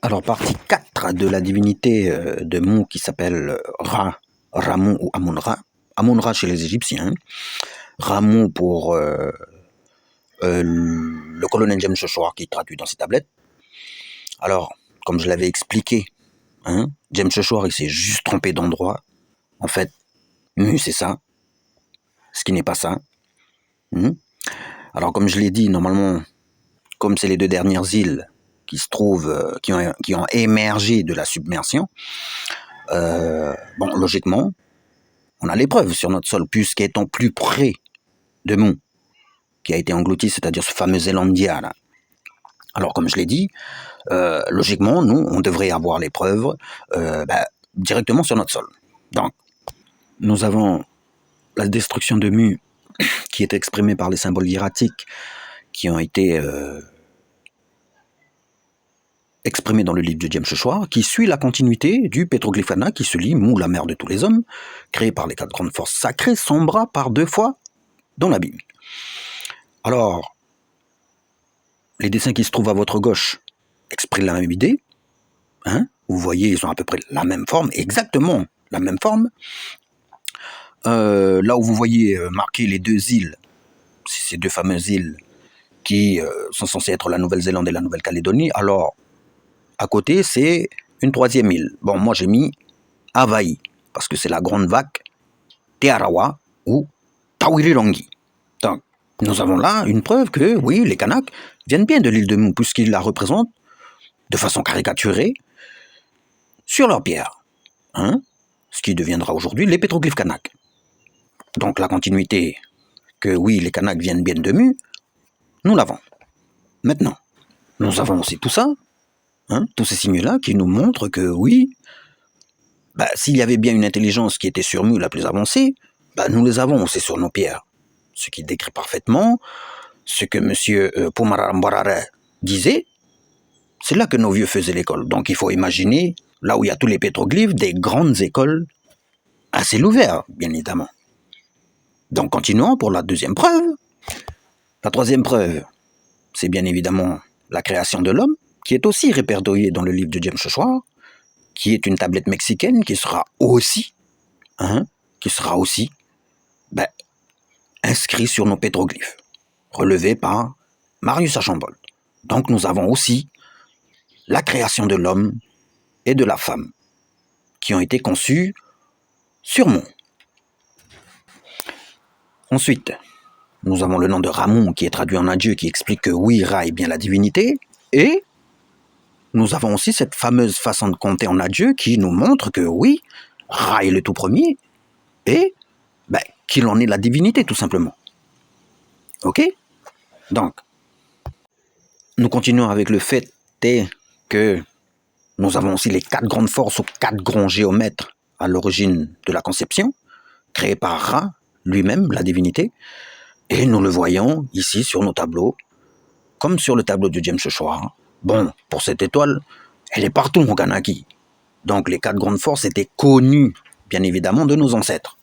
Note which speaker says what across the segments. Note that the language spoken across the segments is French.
Speaker 1: Alors, partie 4 de la divinité de Mu qui s'appelle Ra, Ramu ou Amun-Ra. Amun-Ra chez les Égyptiens. Ramu pour le colonel James Joshua qui traduit dans ses tablettes. Alors, comme je l'avais expliqué, James Joshua il s'est juste trompé d'endroit. En fait, Mu c'est ça, ce qui n'est pas ça. Alors, comme je l'ai dit, normalement, comme c'est les deux dernières îles qui se trouvent, qui ont émergé de la submersion, logiquement, on a l'épreuve sur notre sol, puisqu'étant plus près de Mu, qui a été englouti, c'est-à-dire ce fameux Zelandia là. Alors, comme je l'ai dit, logiquement, nous, on devrait avoir l'épreuve directement sur notre sol. Donc, nous avons la destruction de Mu, qui est exprimée par les symboles hiératiques, qui ont été exprimés dans le livre de James Joshua, qui suit la continuité du pétroglyphe Anak, qui se lit Mu, la mère de tous les hommes, créé par les 4 grandes forces sacrées, sombra par 2 fois dans la Bible. Alors, les dessins qui se trouvent à votre gauche expriment la même idée. Vous voyez, ils ont à peu près la même forme, exactement la même forme. Là où vous voyez marquer les 2 îles, ces 2 fameuses îles qui sont censées être la Nouvelle-Zélande et la Nouvelle-Calédonie, alors à côté c'est une 3e île. Bon, moi j'ai mis Hawaï, parce que c'est la grande vague Te Arawa ou Tawirilongi. Donc, nous avons là une preuve que, oui, les Kanaks viennent bien de l'île de Mu, puisqu'ils la représentent de façon caricaturée sur leur pierre. Ce qui deviendra aujourd'hui les pétroglyphes Kanaks. Donc, la continuité que, oui, les Kanaks viennent bien de Mu, nous l'avons. Maintenant, nous avons aussi tout ça, tous ces signes-là qui nous montrent que, oui, s'il y avait bien une intelligence qui était sur Mu la plus avancée, nous les avons aussi sur nos pierres. Ce qui décrit parfaitement ce que M. Pumarambarare disait, c'est là que nos vieux faisaient l'école. Donc il faut imaginer, là où il y a tous les pétroglyphes, des grandes écoles à ciel ouvert, bien évidemment. Donc continuons pour la 2e preuve. La 3e preuve, c'est bien évidemment la création de l'homme, qui est aussi répertoriée dans le livre de James Joshua, qui est une tablette mexicaine qui sera aussi, inscrit sur nos pétroglyphes, relevé par Marius Archambault. Donc nous avons aussi la création de l'homme et de la femme, qui ont été conçus sur Mu. Ensuite, nous avons le nom de Ramu, qui est traduit en adieu, qui explique que oui, Ra est bien la divinité, et nous avons aussi cette fameuse façon de compter en adieu qui nous montre que oui, Ra est le tout premier, et qu'il en est la divinité, tout simplement. Ok? Donc, nous continuons avec le fait que nous avons aussi les 4 grandes forces ou 4 grands géomètres à l'origine de la conception, créés par Ra, lui-même, la divinité, et nous le voyons ici sur nos tableaux, comme sur le tableau de James Joshua. Bon, pour cette étoile, elle est partout au Kanaki. Donc les 4 grandes forces étaient connues, bien évidemment, de nos ancêtres.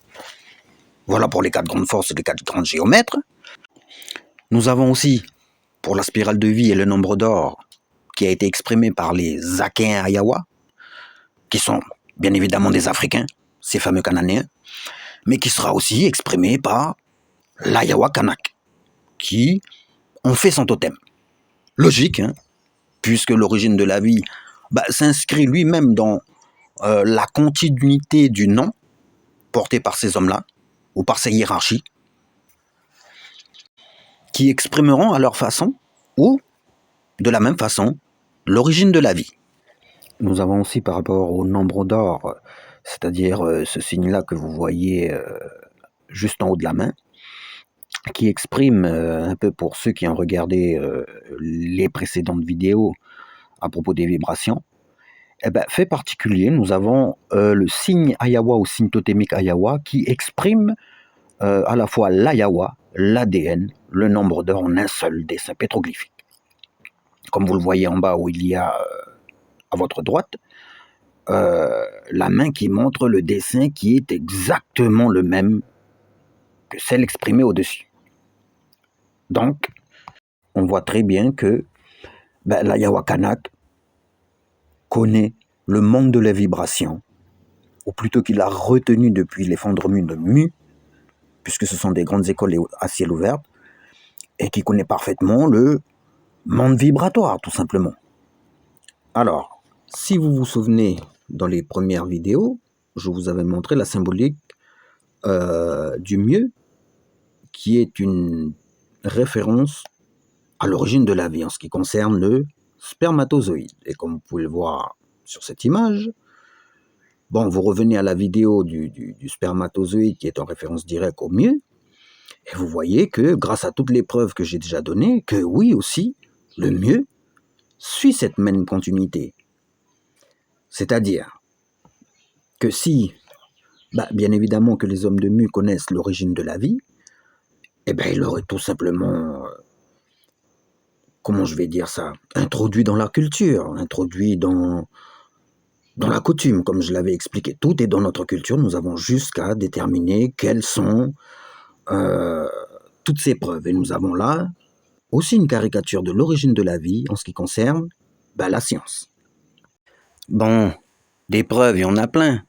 Speaker 1: Voilà pour les 4 grandes forces et les 4 grands géomètres. Nous avons aussi, pour la spirale de vie et le nombre d'or, qui a été exprimé par les Akéens Ayawa, qui sont bien évidemment des Africains, ces fameux Cananéens, mais qui sera aussi exprimé par l'Ayawa Kanak, qui ont fait son totem. Logique, puisque l'origine de la vie s'inscrit lui-même dans la continuité du nom porté par ces hommes-là, ou par ces hiérarchies, qui exprimeront à leur façon, ou de la même façon, l'origine de la vie. Nous avons aussi par rapport au nombre d'or, c'est-à-dire ce signe-là que vous voyez juste en haut de la main, qui exprime un peu pour ceux qui ont regardé les précédentes vidéos à propos des vibrations, fait particulier, nous avons le signe Ayawa ou signe totémique Ayawa qui exprime à la fois l'Ayawa, l'ADN, le nombre d'or en un seul dessin pétroglyphique. Comme vous le voyez en bas où il y a à votre droite, la main qui montre le dessin qui est exactement le même que celle exprimée au-dessus. Donc, on voit très bien que l'Ayawa Kanak connaît le monde de la vibration, ou plutôt qu'il a retenu depuis l'effondrement de Mu, puisque ce sont des grandes écoles à ciel ouvert, et qui connaît parfaitement le monde vibratoire, tout simplement. Alors, si vous vous souvenez, dans les premières vidéos, je vous avais montré la symbolique du mieux, qui est une référence à l'origine de la vie en ce qui concerne le spermatozoïde. Et comme vous pouvez le voir sur cette image, bon, vous revenez à la vidéo du spermatozoïde qui est en référence directe au mieux, et vous voyez que grâce à toutes les preuves que j'ai déjà données, que oui aussi, le mieux suit cette même continuité. C'est-à-dire que si, bien évidemment que les hommes de Mu connaissent l'origine de la vie, eh bien ils auraient tout simplement, comment je vais dire ça, introduit dans la culture, introduit dans la coutume, comme je l'avais expliqué. Tout est dans notre culture, nous avons jusqu'à déterminer quelles sont toutes ces preuves. Et nous avons là aussi une caricature de l'origine de la vie en ce qui concerne la science. Bon, des preuves, il y en a plein,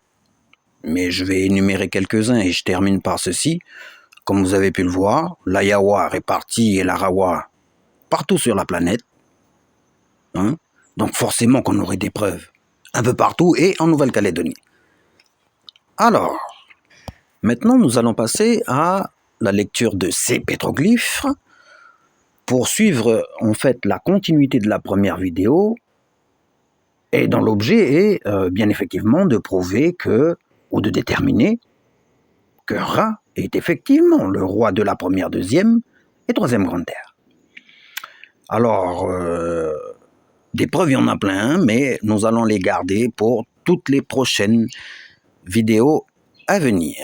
Speaker 1: mais je vais énumérer quelques-uns et je termine par ceci. Comme vous avez pu le voir, la Yawa répartie et la Rawa partout sur la planète. Hein? Donc forcément qu'on aurait des preuves un peu partout et en Nouvelle-Calédonie. Alors, maintenant nous allons passer à la lecture de ces pétroglyphes pour suivre en fait la continuité de la première vidéo. Et dans l'objet est bien effectivement de prouver que, ou de déterminer que Ra est effectivement le roi de la première, deuxième et troisième grande terre. Alors, des preuves, il y en a plein, mais nous allons les garder pour toutes les prochaines vidéos à venir.